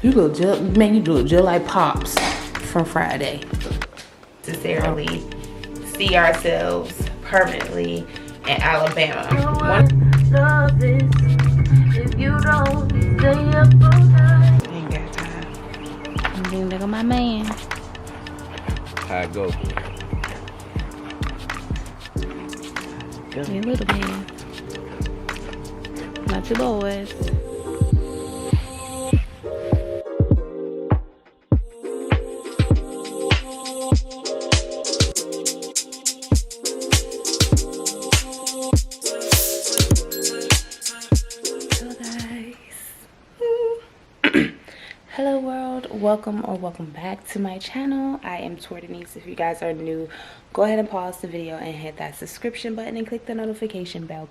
You look just, man, you look just like Pops from Friday. Necessarily see ourselves permanently in Alabama. Love is if you don't stay up all night. Ain't got time. Look at my man. How it go? Hey, little man. Not your boys. Hello world, welcome back to my channel. I am iamToriDenise. If you guys are new, go ahead and pause the video and hit that subscription button and click the notification bell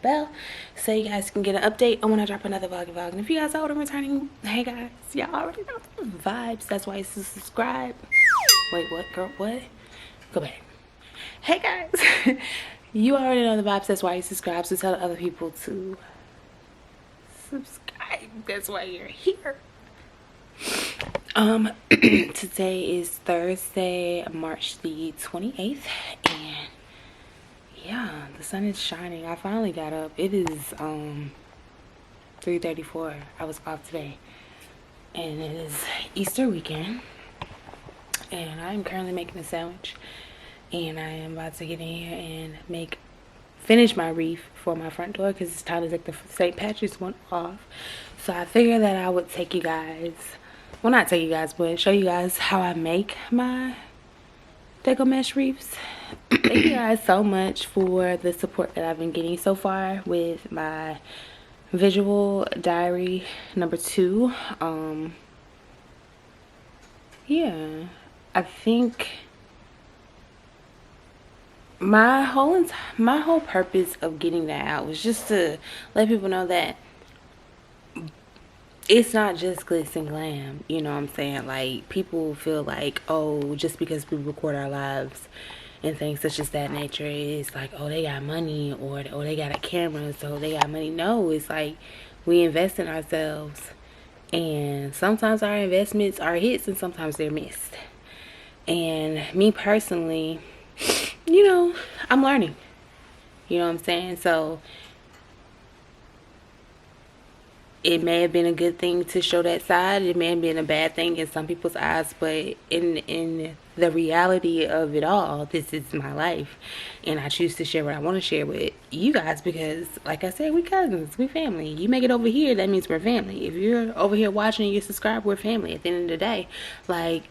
so you guys can get an update on when I drop another vlog. And if you guys are old and returning, hey guys, y'all already know the vibes. That's why you subscribe. Wait, what, girl? What? Go back. Hey guys, you already know the vibes. That's why you subscribe. So tell other people to subscribe. That's why you're here. Today is Thursday, March the 28th, and yeah, the sun is shining. I finally got up. It is 3:34. I was off today, and it is Easter weekend, and I'm currently making a sandwich, and I am about to get in here and finish my wreath for my front door because it's time to take the St. Patrick's one off. So I figured that I would take you guys, well, not take you guys, but show you guys how I make my deco mesh wreaths. Thank you guys so much for the support that I've been getting so far with my visual diary number 2. Yeah, I think my whole purpose of getting that out was just to let people know that it's not just glitz and glam, you know what I'm saying? Like, people feel like, oh, just because we record our lives and things such as that nature, it's like, oh, they got money, or oh, they got a camera, so they got money. No, it's like we invest in ourselves, and sometimes our investments are hits and sometimes they're missed. And me personally, you know, I'm learning, you know what I'm saying? So it may have been a good thing to show that side. It may have been a bad thing in some people's eyes, but in the reality of it all, this is my life, and I choose to share what I want to share with you guys because, like I said, we cousins, we family. You make it over here, that means we're family. If you're over here watching and you subscribe, we're family. At the end of the day, like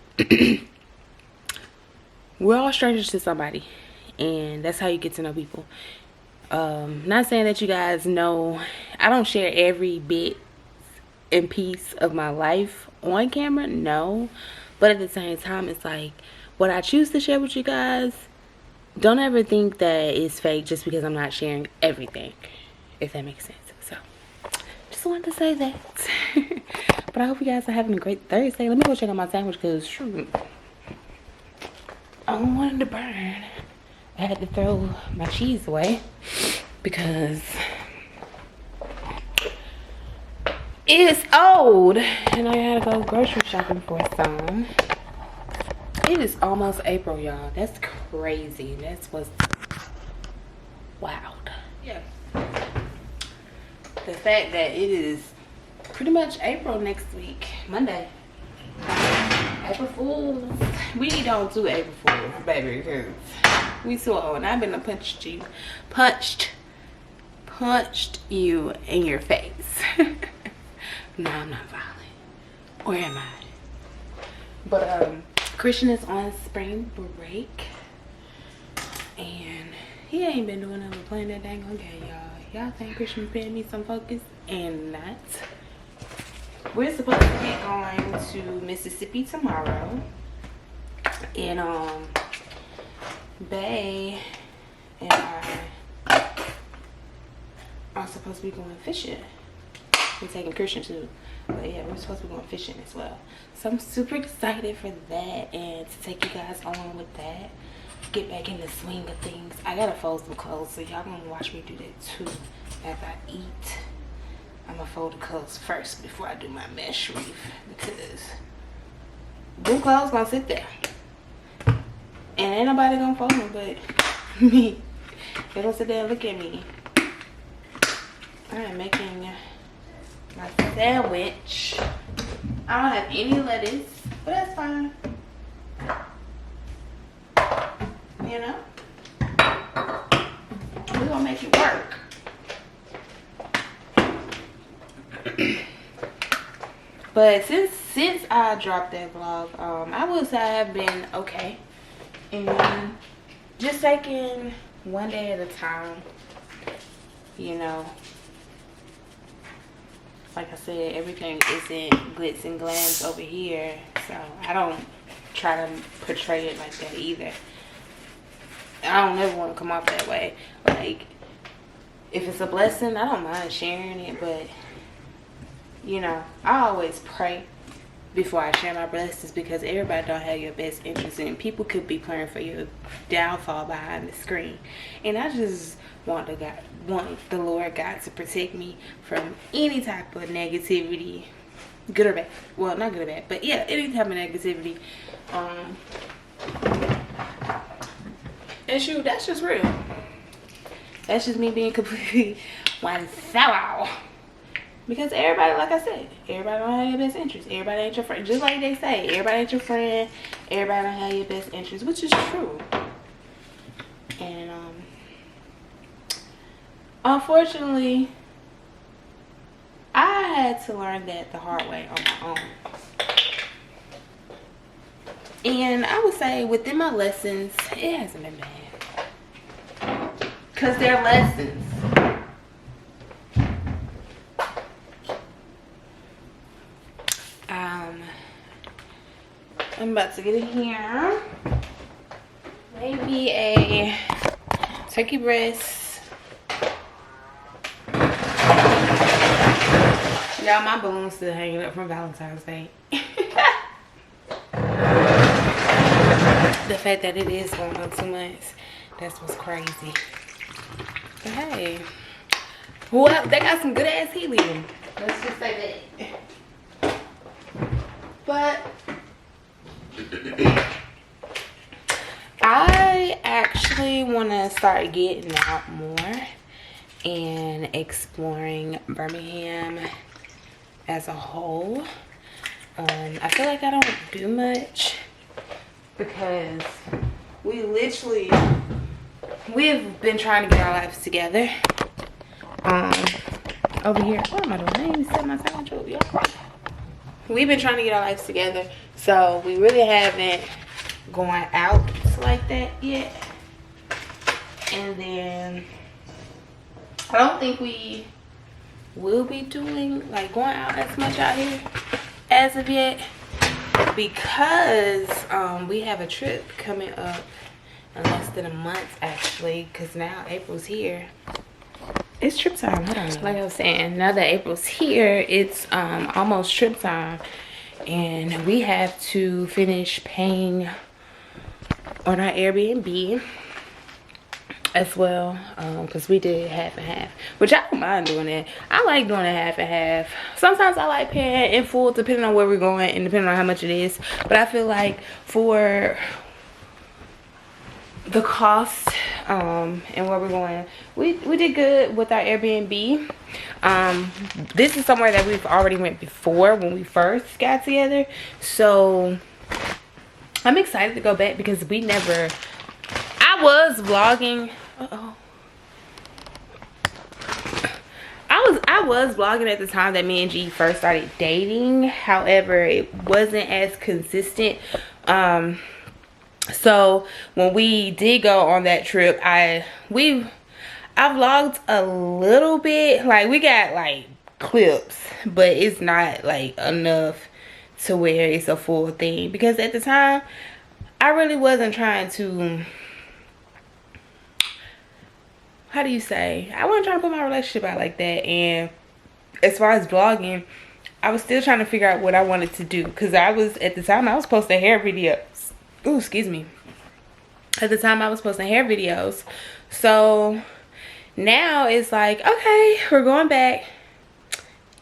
we're all strangers to somebody, and that's how you get to know people. Not saying that you guys know, I don't share every bit and piece of my life on camera, no, but at the same time, it's like what I choose to share with you guys, don't ever think that it's fake just because I'm not sharing everything, if that makes sense. So just wanted to say that. But I hope you guys are having a great Thursday. Let me go check out my sandwich because shoot, I don't want it to burn. I had to throw my cheese away because it's old and I had to go grocery shopping for some. It is almost April, y'all. That's crazy. That's what's wild. Yeah. The fact that it is pretty much April next week, Monday. April Fools. We don't do April Fools, baby, because we so old, and I've been punched you in your face. No, I'm not violent. Or am I? But Christian is on spring break, and he ain't been doing nothing but playing that dang on game, y'all. Y'all think Christian paying me some focus, and not. We're supposed to be going to Mississippi tomorrow, and Bay and I are supposed to be going fishing. We're taking Christian too, but yeah, we're supposed to be going fishing as well. So I'm super excited for that and to take you guys along with that. Get back in the swing of things. I gotta fold some clothes, so y'all gonna watch me do that too after I eat. I'm gonna fold the clothes first before I do my mesh wreath Cause them clothes gonna sit there. And ain't nobody gonna fold them but me. They gonna sit there and look at me. I am making my sandwich. I don't have any lettuce, but that's fine. You know? We're gonna make it work. But since I dropped that vlog, I would say I have been okay. And just taking one day at a time, you know. Like I said, everything isn't glitz and glams over here, so I don't try to portray it like that either. I don't ever want to come off that way. Like, if it's a blessing, I don't mind sharing it, but you know, I always pray before I share my blessings, because everybody don't have your best interest, and people could be praying for your downfall behind the screen. And I just want the Lord God to protect me from any type of negativity, good or bad. Well, not good or bad, but yeah, any type of negativity. And shoot, that's just real. That's just me being completely 1,000. Because everybody, like I said, everybody don't have your best interest. Everybody ain't your friend. Just like they say, everybody ain't your friend. Everybody don't have your best interest, which is true. And unfortunately, I had to learn that the hard way on my own. And I would say within my lessons, it hasn't been bad. Because they're lessons. I'm about to get in here. Maybe a turkey breast. Y'all, my balloon's still hanging up from Valentine's Day. The fact that it is going on 2 months, that's what's crazy. But hey, well, they got some good ass helium. Let's just say that. But I actually want to start getting out more and exploring Birmingham as a whole. I feel like I don't do much because we've been trying to get our lives together. Over here, what am I doing? I didn't even set my sandwich up, y'all. We've been trying to get our lives together, so we really haven't gone out like that yet. And then I don't think we will be doing like going out as much out here as of yet, because we have a trip coming up in less than a month actually, because now April's here. It's trip time. Hold on. Like I was saying, now that April's here, it's almost trip time, and we have to finish paying on our Airbnb as well, because we did half and half, which I don't mind doing that. I like doing a half and half. Sometimes I like paying in full depending on where we're going and depending on how much it is, but I feel like for the cost and where we're going, we did good with our Airbnb. This is somewhere that we've already went before when we first got together, so I'm excited to go back because we never, I was vlogging, I was vlogging at the time that me and G first started dating. However, it wasn't as consistent. So when we did go on that trip, I vlogged a little bit. Like, we got like clips, but it's not like enough to where it's a full thing, because at the time I really wasn't trying to, how do you say, I wasn't trying to put my relationship out like that. And as far as vlogging, I was still trying to figure out what I wanted to do, because at the time I was posting hair videos. Ooh, excuse me. At the time I was posting hair videos. So now it's like, okay, we're going back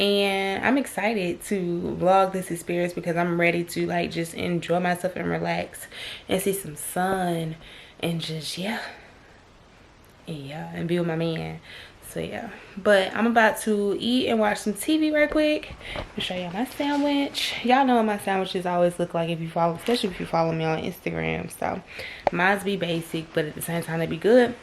and I'm excited to vlog this experience because I'm ready to like just enjoy myself and relax and see some sun and just and be with my man. So yeah, but I'm about to eat and watch some TV right quick. I'll show y'all my sandwich. Y'all know what my sandwiches always look like if you follow, especially if you follow me on Instagram. So mine's be basic, but at the same time they be good.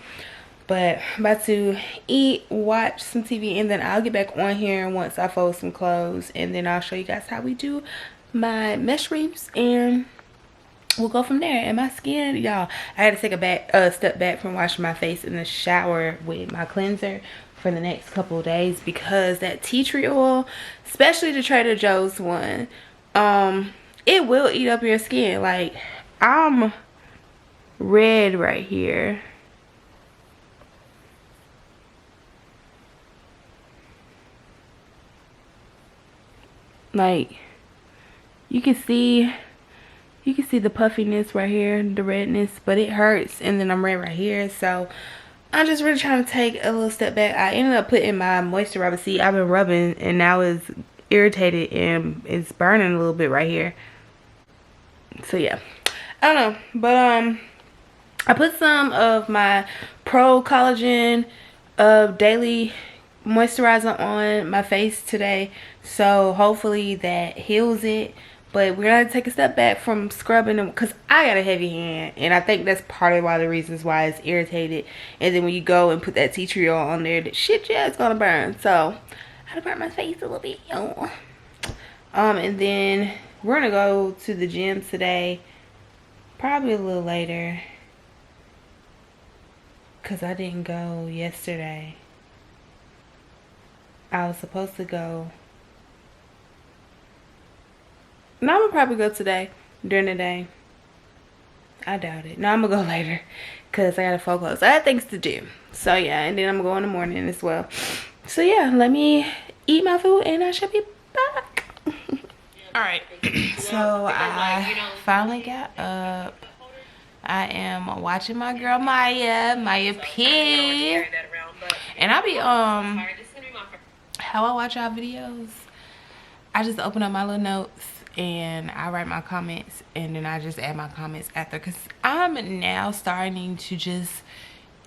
But I'm about to eat, watch some TV, and then I'll get back on here once I fold some clothes, and then I'll show you guys how we do my mesh reefs, and we'll go from there. And my skin, y'all, I had to take a step back from washing my face in the shower with my cleanser for the next couple of days because that tea tree oil, especially the Trader Joe's one, it will eat up your skin. Like, I'm red right here. Like, you can see the puffiness right here, the redness, but it hurts, and then I'm red right here. So I'm just really trying to take a little step back. I ended up putting my moisturizer. See, I've been rubbing and now it's irritated and it's burning a little bit right here. So yeah, I don't know, but I put some of my Pro Collagen daily moisturizer on my face today, so hopefully that heals it. But we're gonna take a step back from scrubbing them because I got a heavy hand, and I think that's part of one of the reasons why it's irritated. And then when you go and put that tea tree oil on there, that shit, yeah, it's gonna burn. So I had to burn my face a little bit. And then we're gonna go to the gym today, probably a little later, because I didn't go yesterday. I was supposed to go. No, I'm gonna probably go today during the day. I doubt it. No, I'm gonna go later because I gotta focus. I have things to do. So yeah, and then I'm gonna go in the morning as well. So yeah, let me eat my food and I should be back. Alright, so I finally got up. I am watching my girl Maya P. And I be how I watch our videos, I just open up my little notes and I write my comments, and then I just add my comments after, because I'm now starting to just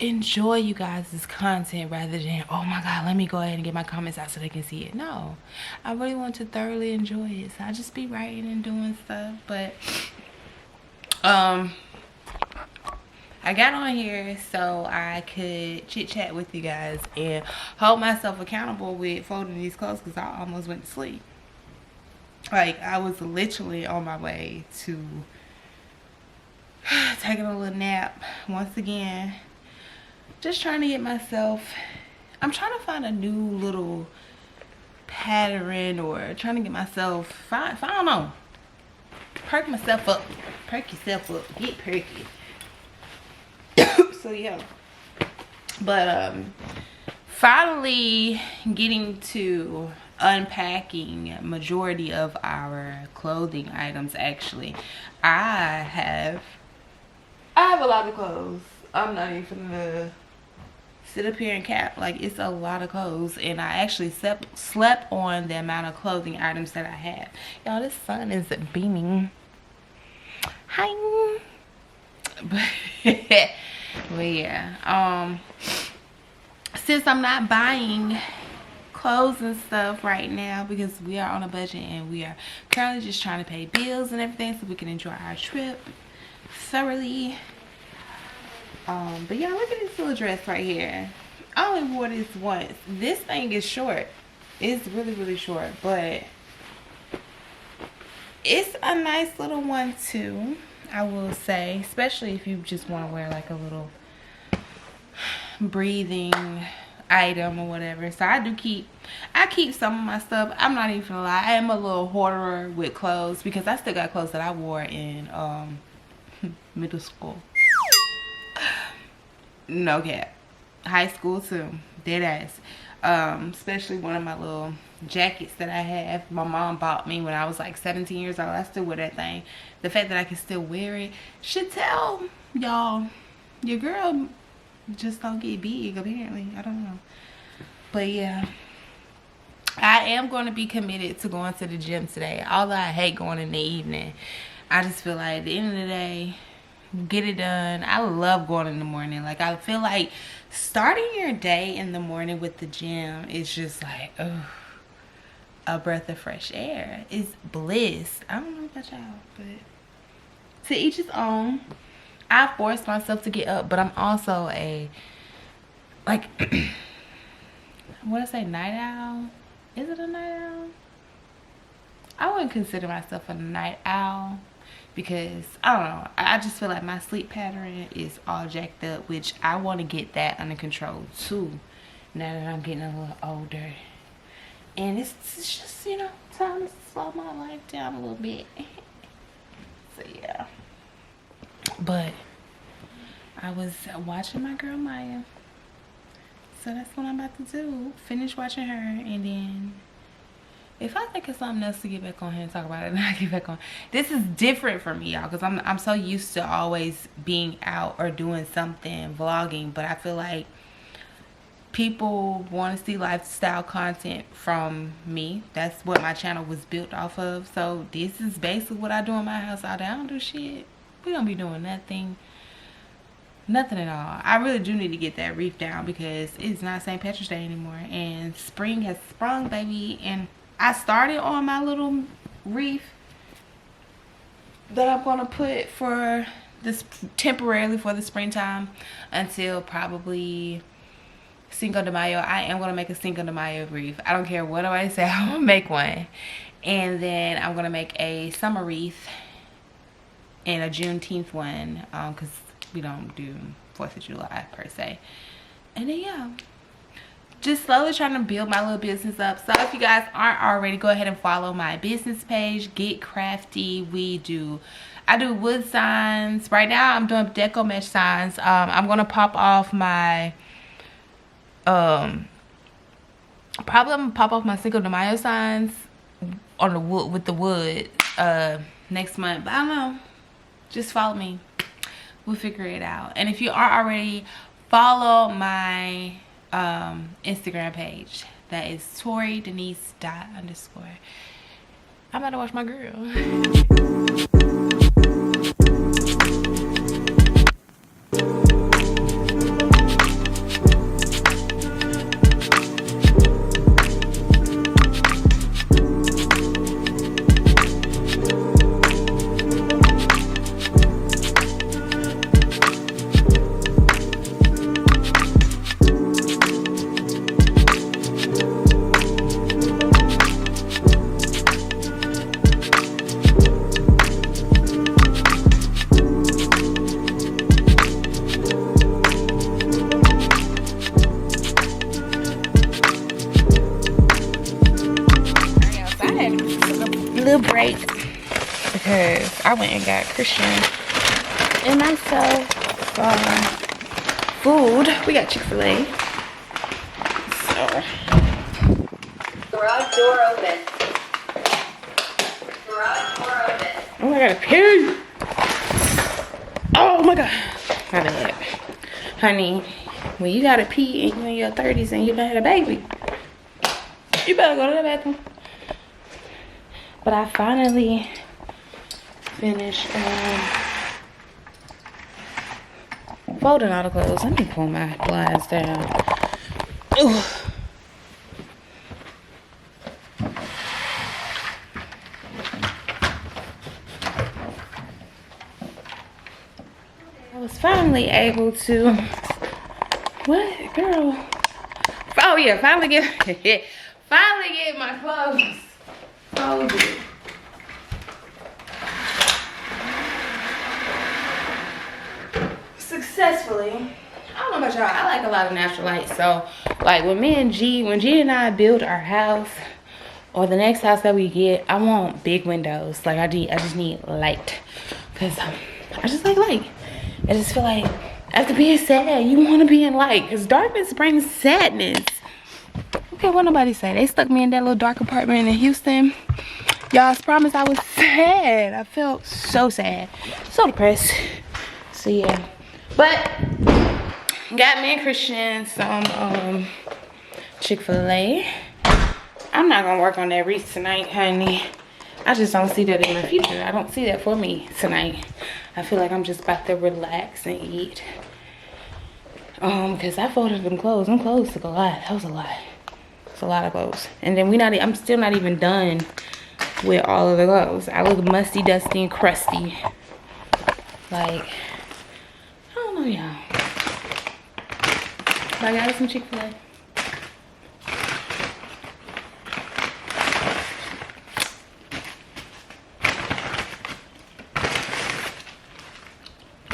enjoy you guys' content rather than, oh my god, let me go ahead and get my comments out so they can see it. No, I really want to thoroughly enjoy it, so I just be writing and doing stuff. But I got on here so I could chit chat with you guys and hold myself accountable with folding these clothes, because I almost went to sleep. Like, I was literally on my way to taking a little nap once again. Just trying to get myself, I'm trying to find a new little pattern, or trying to get myself, I don't know, perk myself up. Perk yourself up. Get perky. So yeah, but finally getting to unpacking majority of our clothing items. Actually, I have a lot of clothes. I'm not even gonna sit up here and cap. Like, it's a lot of clothes, and I actually slept on the amount of clothing items that I have. Y'all, this sun is beaming. Hi. But yeah, since I'm not buying clothes and stuff right now because we are on a budget and we are currently just trying to pay bills and everything so we can enjoy our trip thoroughly. But yeah, look at this little dress right here. I only wore this once. This thing is short. It's really, really short, but it's a nice little one too, I will say, especially if you just want to wear like a little breathing item or whatever. So I keep some of my stuff. I'm not even gonna lie, I am a little hoarder with clothes because I still got clothes that I wore in middle school. No cap. High school too. Dead ass. Especially one of my little jackets that I have, my mom bought me when I was like 17 years old. I still wear that thing. The fact that I can still wear it should tell y'all your girl just don't get big, apparently. I don't know. But yeah, I am going to be committed to going to the gym today. Although I hate going in the evening. I just feel like at the end of the day, get it done. I love going in the morning. Like, I feel like starting your day in the morning with the gym is just like, oh, a breath of fresh air. It's bliss. I don't know about y'all, but to each his own. I force myself to get up, but I'm also a, like, what I say, night owl? Is it a night owl? I wouldn't consider myself a night owl because, I don't know, I just feel like my sleep pattern is all jacked up, which I want to get that under control too, now that I'm getting a little older. And it's just, you know, time to slow my life down a little bit. So, yeah. But I was watching my girl Maya, so that's what I'm about to do. Finish watching her, and then if I think of something else to get back on here and talk about it, then I get back on. This is different for me, y'all, because I'm so used to always being out or doing something, vlogging. But I feel like people want to see lifestyle content from me. That's what my channel was built off of. So this is basically what I do in my house all day. I don't do shit. We don't be doing nothing at all. I really do need to get that reef down because it's not St. Patrick's Day anymore, and spring has sprung, baby. And I started on my little reef that I'm gonna put for this temporarily for the springtime until probably Cinco de Mayo. I am gonna make a Cinco de Mayo reef. I don't care what nobody say, I'm gonna make one. And then I'm gonna make a summer wreath and a Juneteenth one, because we don't do 4th of July per se. And then, yeah, just slowly trying to build my little business up. So if you guys aren't already, go ahead and follow my business page, Get Crafty. I do wood signs. Right now I'm doing deco mesh signs. I'm gonna pop off my probably I'm gonna pop off my Cinco de Mayo signs on the wood with the wood next month. But I don't know, just follow me, we'll figure it out. And if you are already, follow my Instagram page. That is ToriDenise _. I'm about to watch my girl. Break because I went and got Christian and myself food. We got Chick-fil-A. So Garage door open. Garage door open. oh, I gotta pee. Oh my god, my bad, honey. When you gotta pee and you're in your 30s and you done had a baby, you better go to the bathroom. But I finally finished folding all the clothes. Let me pull my blinds down. Ooh. I was finally able to, what, girl? Oh yeah, finally get my clothes folded. Successfully. I don't know about y'all, I like a lot of natural light. So like when G and I build our house or the next house that we get, I want big windows. Like I just need light, because I just like light. I just feel like after being sad, you want to be in light, because darkness brings sadness. Okay, what nobody say? They stuck me in that little dark apartment in Houston. Y'all, I promise I was sad. I felt so sad, so depressed. So yeah, but got me and Christian some Chick-fil-A. I'm not gonna work on that wreath tonight, honey. I just don't see that in the future. I don't see that for me tonight. I feel like I'm just about to relax and eat. Because I folded them clothes. Them clothes took a lot. That was a lot. It's a lot of clothes. And then I'm still not even done with all of the clothes. I look musty, dusty, and crusty. Like, I don't know, y'all. But I got some Chick-fil-A.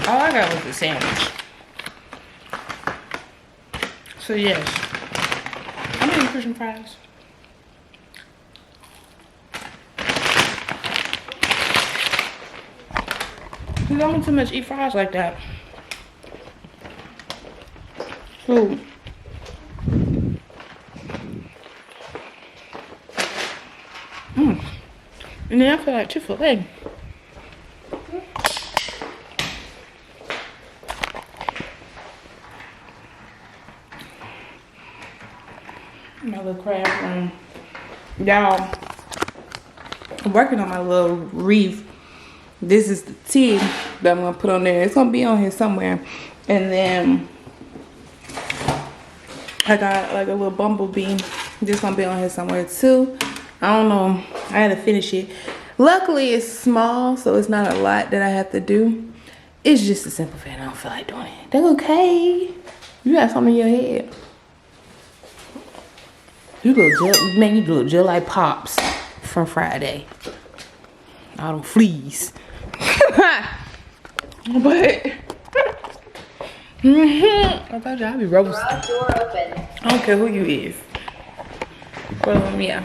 All I got was a sandwich. So yes, I'm eating fish and fries. You don't too much eat fries like that. Food. And then I feel like Chick-fil-A. My little craft room. Y'all, I'm working on my little wreath. This is the tea that I'm gonna put on there. It's gonna be on here somewhere. And then I got like a little bumblebee. This gonna be on here somewhere too. I don't know. I had to finish it. Luckily it's small, so it's not a lot that I have to do. It's just a simple fan. I don't feel like doing it. That's okay. You got something in your head. You look just like Pops from Friday. All them fleas. But I told you I'd be roasting. Door open. I don't care who you is. But yeah.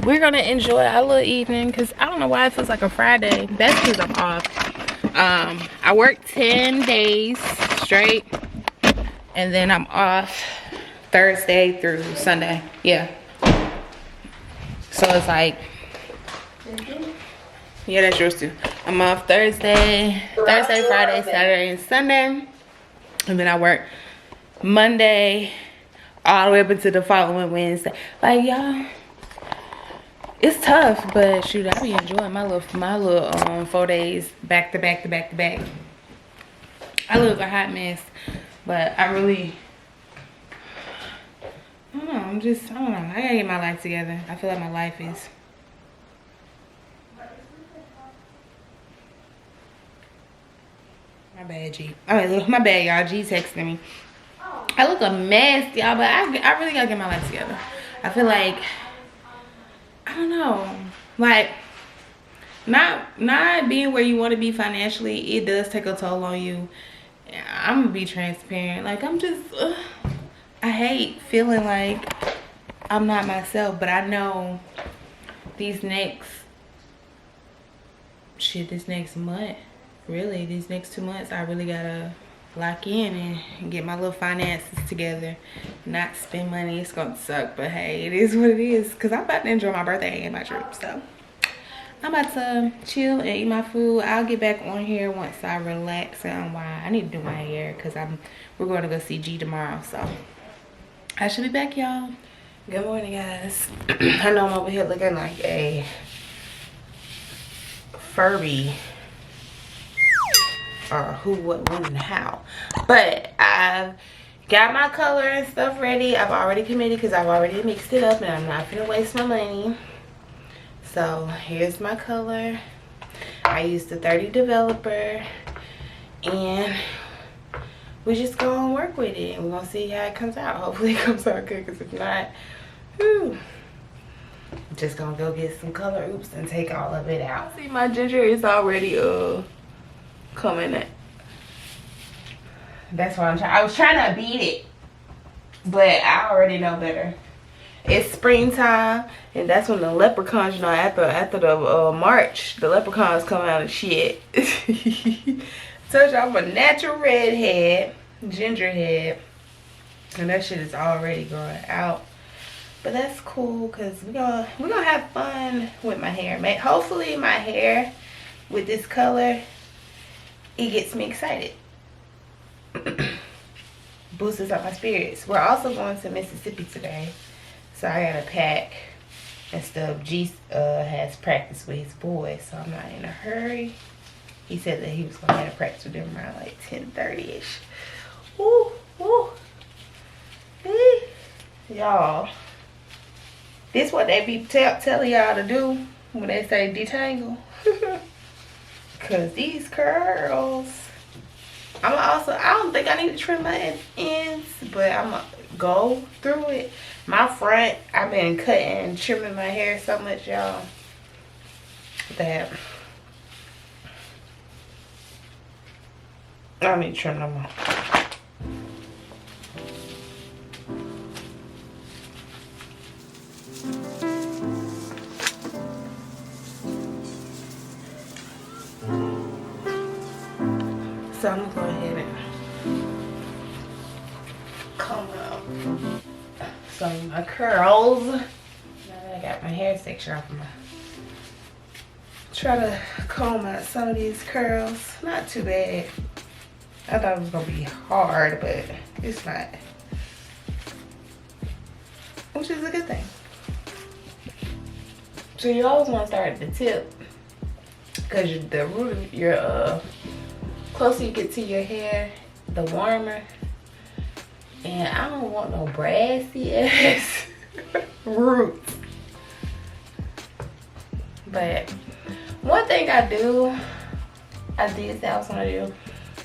We're gonna enjoy our little evening because I don't know why it feels like a Friday. That's because I'm off. I worked 10 days straight and then I'm off Thursday through Sunday. Yeah. So it's like, yeah, that's yours too. I'm off Thursday, Friday, Saturday, and Sunday. And then I work Monday all the way up until the following Wednesday. Like, y'all, it's tough, but shoot, I be enjoying my little 4 days back to back to back to back. I look a hot mess, but I don't know, I don't know. I gotta get my life together. I feel like my life is. My bad, G. Alright, my bad, y'all. G texting me. I look a mess, y'all, but I really gotta get my life together. I feel like, I don't know, like, not being where you want to be financially, it does take a toll on you. I'm gonna be transparent. Like, I'm just, I hate feeling like I'm not myself, but I know this next month, really, these next 2 months, I really gotta lock in and get my little finances together, not spend money. It's gonna suck, but hey, it is what it is, because I'm about to enjoy my birthday and my trip. So I'm about to chill and eat my food. I'll get back on here once I relax and unwind. I need to do my hair because we're going to go see G tomorrow, so I should be back, y'all. Good morning, guys. I know I'm over here looking like a Furby, or who, what, when, and how. But I've got my color and stuff ready. I've already committed because I've already mixed it up and I'm not gonna waste my money. So here's my color. I used the 30 developer and we just gonna work with it and we're gonna see how it comes out. Hopefully it comes out good, because if not, whew, just gonna go get some color oops and take all of it out. See, my ginger is already coming in. That's what I'm trying. I was trying to beat it, but I already know better. It's springtime, and that's when the leprechauns, you know, after the March, the leprechauns come out and shit. Told you I'm a natural redhead, ginger head, and that shit is already growing out. But that's cool, cause we're gonna have fun with my hair. Hopefully my hair with this color, it gets me excited. Boosts up my spirits. We're also going to Mississippi today, So I gotta pack and stuff. G has practice with his boys, so I'm not in a hurry. He said that he was gonna have practice with them around like 10:30ish. Woo, woo. Y'all, this what they be telling y'all to do when they say detangle. Cause these curls, I don't think I need to trim my ends, but I'm gonna go through it. My front, I've been cutting and trimming my hair so much, y'all, that I don't need to trim no more. So I'm gonna go ahead and comb out some of my curls. Now that I got my hair section off, I'm gonna try to comb out some of these curls. Not too bad. I thought it was gonna be hard, but it's not. Which is a good thing. So you always want to start at the tip, because the root of your closer you get to your hair, the warmer. And I don't want no brassy ass roots. But one thing I did say I was gonna do,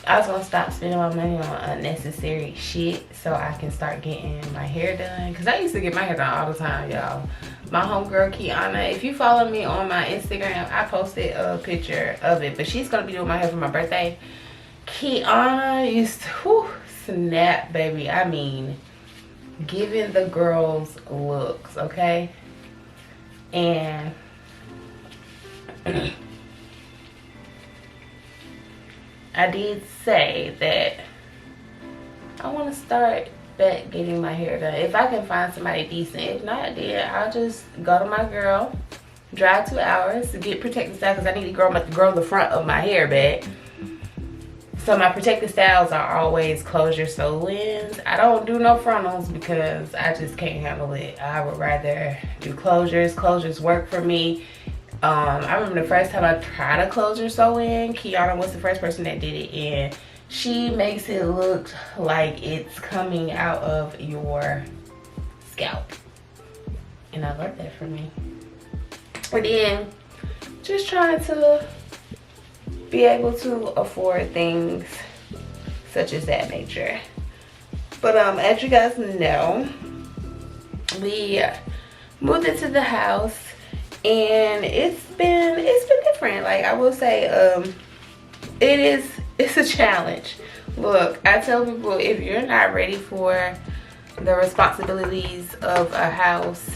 I was gonna stop spending my money on unnecessary shit so I can start getting my hair done. Cause I used to get my hair done all the time, y'all. My homegirl Kiana, if you follow me on my Instagram, I posted a picture of it, but she's gonna be doing my hair for my birthday. Kiana used to, whew, snap, baby. I mean, giving the girls looks, okay? And I did say that I want to start back getting my hair done. If I can find somebody decent. If not, then I'll just go to my girl, drive 2 hours to get protective style, because I need to grow the front of my hair back. So my protective styles are always closure sew-ins. I don't do no frontals because I just can't handle it. I would rather do closures. Closures work for me. I remember the first time I tried a closure sew-in, Kiana was the first person that did it, and she makes it look like it's coming out of your scalp. And I love that for me. And then just trying to be able to afford things such as that nature. But as you guys know, we moved into the house and it's been different. Like, I will say it's a challenge. Look, I tell people, if you're not ready for the responsibilities of a house,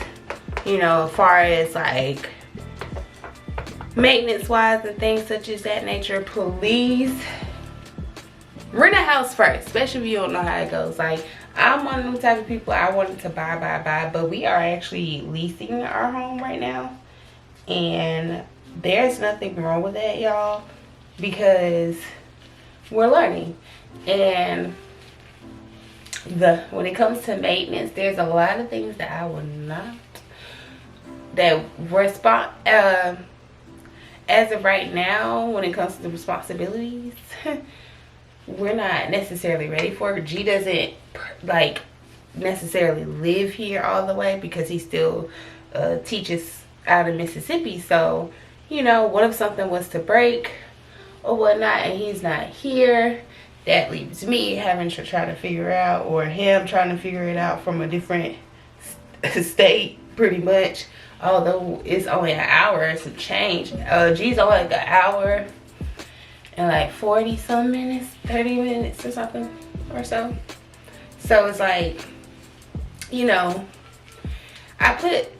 you know, as far as like maintenance wise and things such as that nature, please rent a house first, especially if you don't know how it goes. Like, I'm one of them type of people, I wanted to buy, but we are actually leasing our home right now, and there's nothing wrong with that, y'all, because we're learning. And when it comes to maintenance, there's a lot of things that I will not, as of right now, when it comes to the responsibilities, we're not necessarily ready for it. G doesn't like necessarily live here all the way because he still teaches out of Mississippi. So, you know, what if something was to break or whatnot and he's not here? That leaves me having to try to figure out, or him trying to figure it out from a different state, pretty much. Although it's only an hour and some change. G's only like an hour and like 40 some minutes, 30 minutes or something or so. So it's like, you know, I put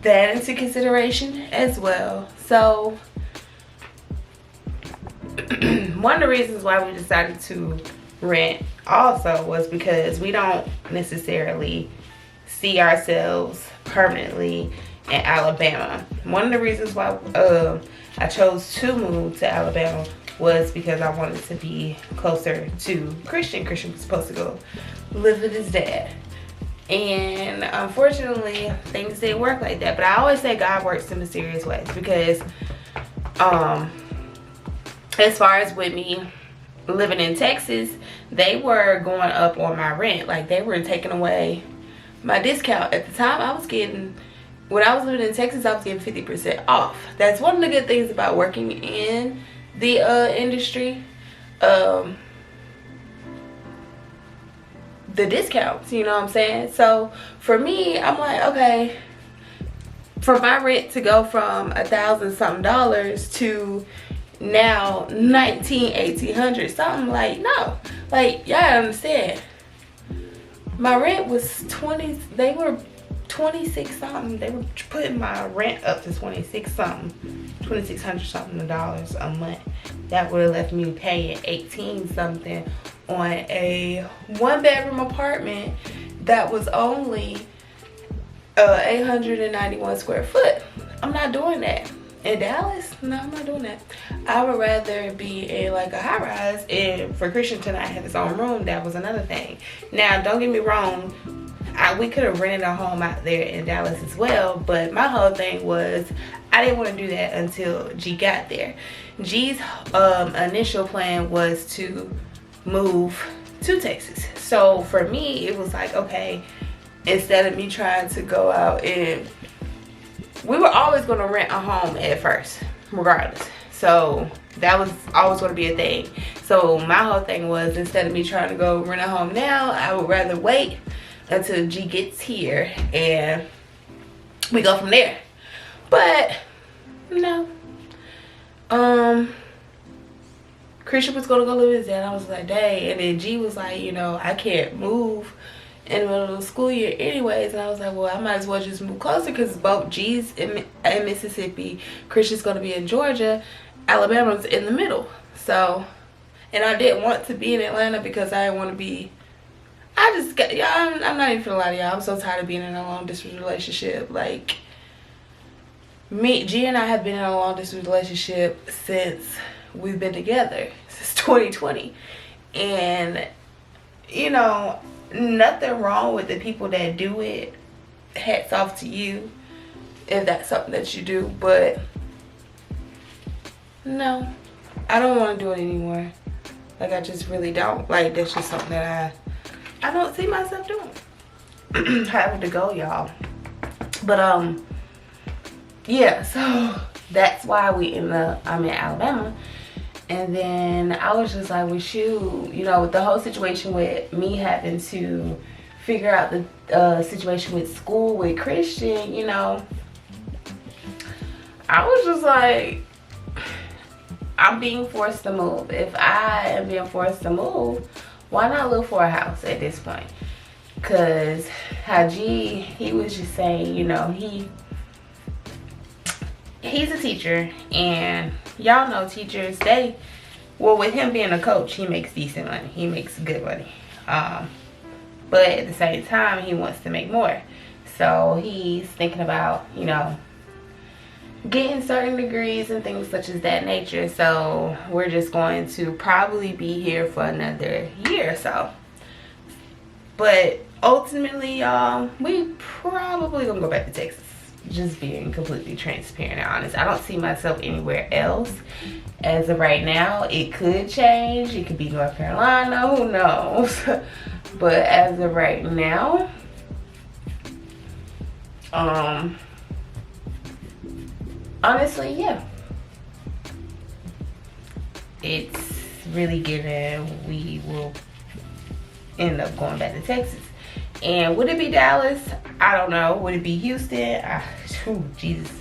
that into consideration as well. So one of the reasons why we decided to rent also was because we don't necessarily see ourselves permanently in Alabama. One of the reasons why I chose to move to Alabama was because I wanted to be closer to Christian. Christian was supposed to go live with his dad, And unfortunately, things didn't work like that. But I always say God works in mysterious ways, because as far as with me living in Texas, they were going up on my rent. Like, they were taking away my discount. At the time, I was getting, when I was living in Texas, I was getting 50% off. That's one of the good things about working in the industry. The discounts, you know what I'm saying? So for me, I'm like, okay, for my rent to go from $1,000 something to now 1800 something, like, no, like, y'all understand, my rent was 20, they were 26 something, they were putting my rent up to 26 something, 2600 something dollars a month. That would have left me paying 18 something on a 1-bedroom apartment that was only 891 square foot. I'm not doing that. In Dallas, no, I'm not doing that. I would rather be in like a high rise, and for Christian to not have his own room, that was another thing. Now, don't get me wrong, we could have rented a home out there in Dallas as well, but my whole thing was I didn't want to do that until G got there. G's initial plan was to move to Texas. So for me, it was like, okay, instead of me trying to go out, and we were always going to rent a home at first, regardless. So that was always going to be a thing. So my whole thing was, instead of me trying to go rent a home now, I would rather wait until G gets here and we go from there. But no, Christian was gonna go live with his dad. I was like, dang. And then G was like, you know, I can't move in the middle of the school year anyways. And I was like, well, I might as well just move closer, because both G's in Mississippi, Christian's gonna be in Georgia, Alabama's in the middle. So, and I didn't want to be in Atlanta because I didn't want to be, I just got, y'all, I'm not even gonna lie to y'all, I'm so tired of being in a long distance relationship. Like, G and I have been in a long distance relationship since we've been together, since 2020. And, you know, nothing wrong with the people that do it. Hats off to you if that's something that you do. But no, I don't want to do it anymore. Like, I just really don't. Like, that's just something that I don't see myself doing. Having to go, y'all. But yeah, so that's why I'm in Alabama. And then I was just like, well, shoot, you know, with the whole situation with me having to figure out the situation with school with Christian, you know, I was just like, I'm being forced to move. If I am being forced to move, why not look for a house at this point? Because he was just saying, you know, he's a teacher, and y'all know teachers, well, with him being a coach, he makes decent money. He makes good money. But at the same time, he wants to make more. So he's thinking about, you know, getting certain degrees and things such as that nature. So we're just going to probably be here for another year or so. But ultimately, y'all, we probably gonna go back to Texas. Just being completely transparent and honest. I don't see myself anywhere else as of right now. It could change. It could be North Carolina, who knows. But as of right now, honestly, yeah, it's really given we will end up going back to Texas. And would it be Dallas? I don't know. Would it be Houston? Jesus.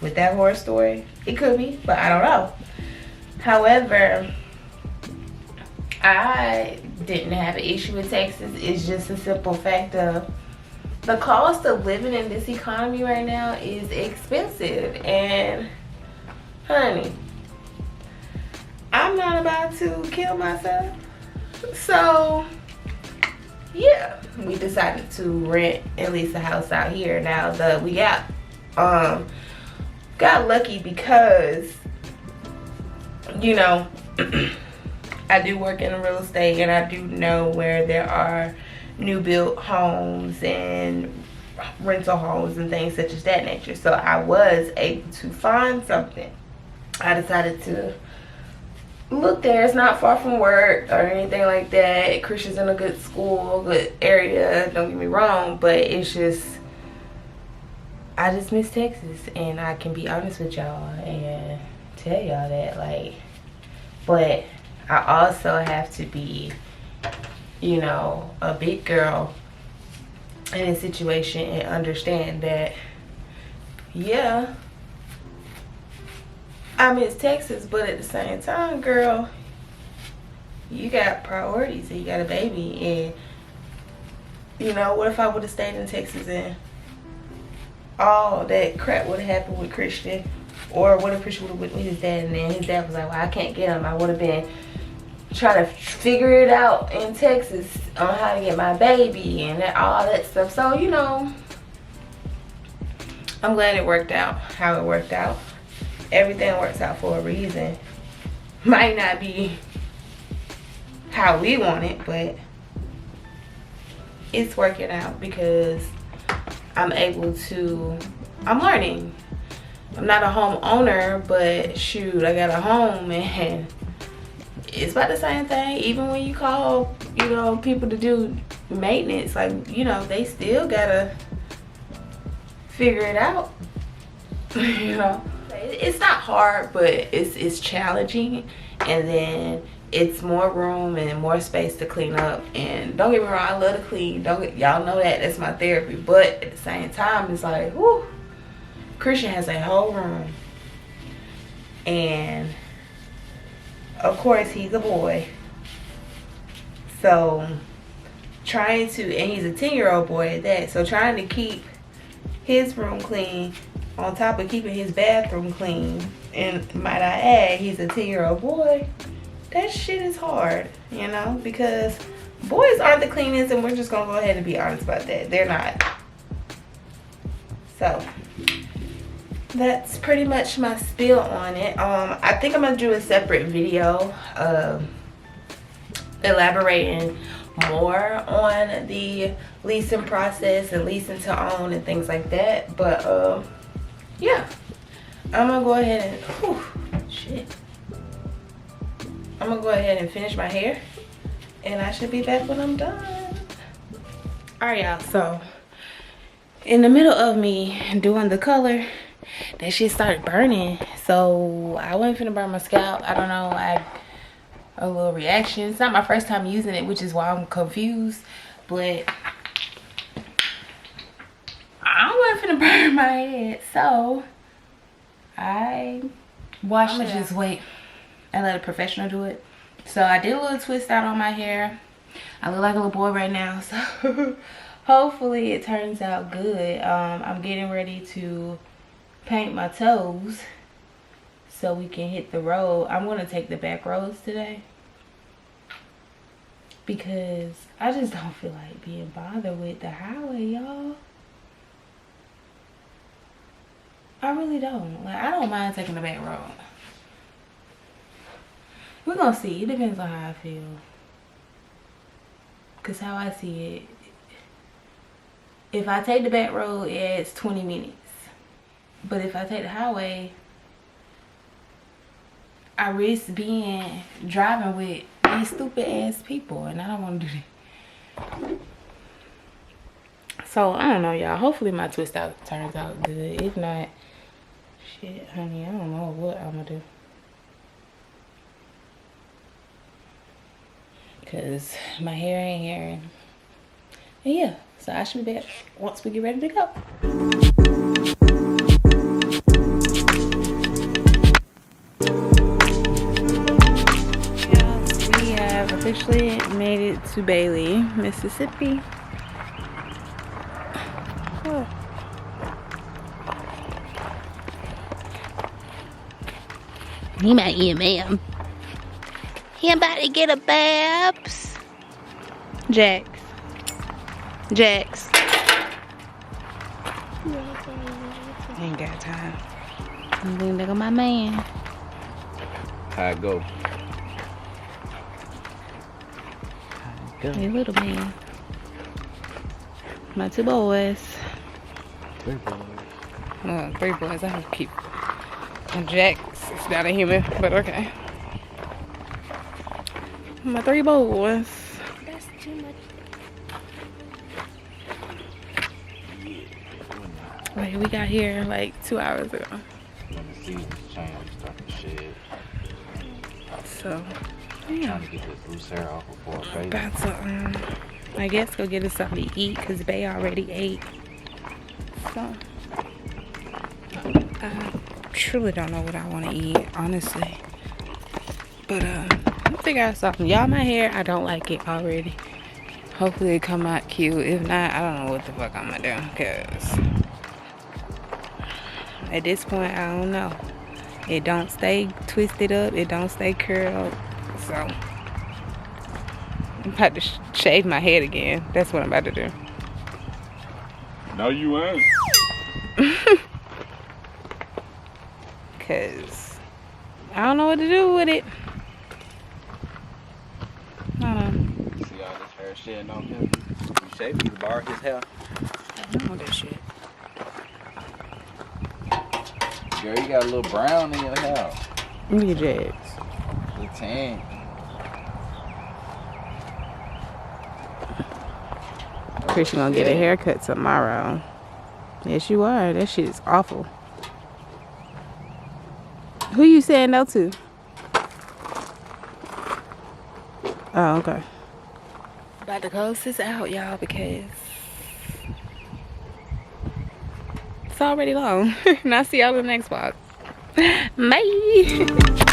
With that horror story, it could be, but I don't know. However, I didn't have an issue with Texas. It's just a simple fact of the cost of living in this economy right now is expensive. And, honey, I'm not about to kill myself. So, yeah, we decided to rent at least a house out here. Now we got lucky because, you know, I do work in real estate, and I do know where there are new built homes and rental homes and things such as that nature. So I was able to find something. I decided to look there. It's not far from work or anything like that. Christian's in a good school, good area, don't get me wrong, but it's just, I just miss Texas, and I can be honest with y'all and tell y'all that, like, but I also have to be, you know, a big girl in a situation and understand that, yeah, I miss Texas, but at the same time, girl, you got priorities and you got a baby, and you know, what if I would have stayed in Texas and all that crap would have happened with Christian? Or what if Christian would have went with his dad, and then his dad was like, well, I can't get him. I would have been trying to figure it out in Texas on how to get my baby and all that stuff. So, you know, I'm glad it worked out how it worked out. Everything works out for a reason. Might not be how we want it, but it's working out because I'm learning. I'm not a homeowner, but shoot, I got a home, and it's about the same thing. Even when you call, you know, people to do maintenance, like, you know, they still gotta figure it out. You know, it's not hard, but it's challenging, and then it's more room and more space to clean up. And don't get me wrong, I love to clean. Y'all know that's my therapy. But at the same time, it's like, whoo, Christian has a whole room, and of course he's a boy, so and he's a 10-year-old boy at that, so trying to keep his room clean on top of keeping his bathroom clean, and might I add, he's a 10-year-old boy, that shit is hard, you know, because boys aren't the cleanest, and we're just gonna go ahead and be honest about that. They're not. So that's pretty much my spiel on it. I think I'm gonna do a separate video elaborating more on the leasing process and leasing to own and things like that. But yeah, I'm gonna go ahead and I'm gonna go ahead and finish my hair, and I should be back when I'm done. All right, y'all, so in the middle of me doing the color, that shit started burning, so I wasn't finna burn my scalp. I don't know, I had a little reaction. It's not my first time using it, which is why I'm confused, but I wasn't finna burn my head, so I washed it. I'm gonna just wait and let a professional do it. So I did a little twist out on my hair. I look like a little boy right now, so hopefully it turns out good. I'm getting ready to paint my toes so we can hit the road. I'm gonna take the back roads today because I just don't feel like being bothered with the highway, y'all. I really don't. Like, I don't mind taking the back road. We're gonna see. It depends on how I feel. Cause how I see it, if I take the back road, it's 20 minutes. But if I take the highway, I risk driving with these stupid ass people, and I don't want to do that. So I don't know, y'all. Hopefully my twist out turns out good. If not, shit, honey, I don't know what I'm gonna do. Cause my hair ain't here. And yeah, so I should be back once we get ready to go. We have officially made it to Bailey, Mississippi. Oh. He might eat a man. He about to get a Babs. Jax. Ain't got time. I'm look at my man. How it go? Hey, little man. My 2 boys. 3 boys. Oh, 3 boys. I have to keep. And Jax is not a human, but okay. My 3 boys. That's too much. Like, we got here like 2 hours ago. When the seasons change, start to shed. So, yeah. Trying to get this loose hair off before a baby. About to, I guess go get us something to eat because Bay already ate. So, I truly don't know what I want to eat, honestly. But, I'll figure out something. Y'all, my hair, I don't like it already. Hopefully it come out cute. If not, I don't know what the fuck I'm gonna do. Because at this point, I don't know. It don't stay twisted up. It don't stay curled. So, I'm about to shave my head again. That's what I'm about to do. No, you ain't. Because I don't know what to do with it. I don't know. See all this hair shedding on him? You shaved him to bar his hair. I don't know that shit. Girl, you got a little brown in your hair. Look at Jax. A little tan. Chris, you gonna get a haircut tomorrow. Yes, you are. That shit is awful. Who you saying no to? Oh, okay. About to close this out, y'all, because it's already long. And I'll see y'all in the next vlog. Bye.